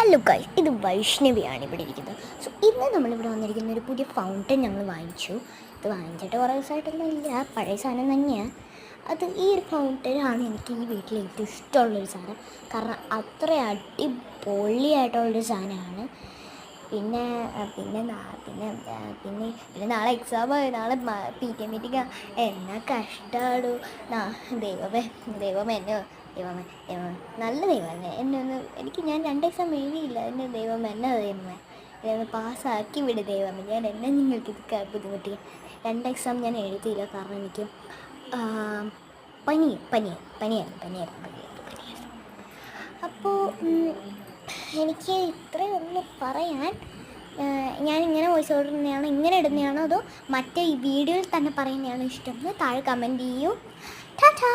Hello guys, ഇത് വൈഷ്ണവിയാണ് ഇവിടെ ഇരിക്കുന്നത്. സോ ഇന്ന് നമ്മളിവിടെ വന്നിരിക്കുന്ന ഒരു പുതിയ ഫൗണ്ടൻ ഞങ്ങൾ വാങ്ങിച്ചു. ഇത് വാങ്ങിച്ചിട്ട് കുറേ ദിവസമായിട്ടൊന്നും ഇല്ല, പഴയ സാധനം തന്നെയാണ്. ഈ ഒരു ഫൗണ്ടനാണ് എനിക്ക് ഈ വീട്ടിൽ ഏറ്റവും ഇഷ്ടമുള്ളൊരു സാധനം. കാരണം അത്ര അടിപൊളിയായിട്ടുള്ളൊരു സാധനമാണ്. പിന്നെ പിന്നെ പിന്നെ പിന്നെ നാളെ എക്സാമാണ്, നാളെ PTA മീറ്റിംഗ്. എന്നാ കഷ്ടമാടൂ. ദൈവമേ ദൈവമേ എന്നെ ദൈവമേ നല്ല ദൈവമേ ഞാൻ 2 എക്സാം എഴുതിയില്ല. എൻ്റെ ദൈവമേ ദൈവമേ എന്നെ പാസ്സാക്കി വിട് ദൈവമേ. എന്നെ നിങ്ങൾക്ക് ഇത് ബുദ്ധിമുട്ടി. 2 എക്സാം ഞാൻ എഴുതിയില്ല, കാരണം എനിക്ക് പനിയായിരുന്നു. അപ്പോൾ എനിക്ക് ഇത്രയൊന്നും പറയാൻ. ഞാനിങ്ങനെ വോയിസ് ഓവർ ഇടുന്നതാണോ ഇങ്ങനെ ഇടുന്നതാണോ അതോ മറ്റേ ഈ വീഡിയോയിൽ തന്നെ പറയുന്നതാണോ ഇഷ്ടം? താഴെ കമൻറ്റ് ചെയ്യൂ. ടാറ്റാ.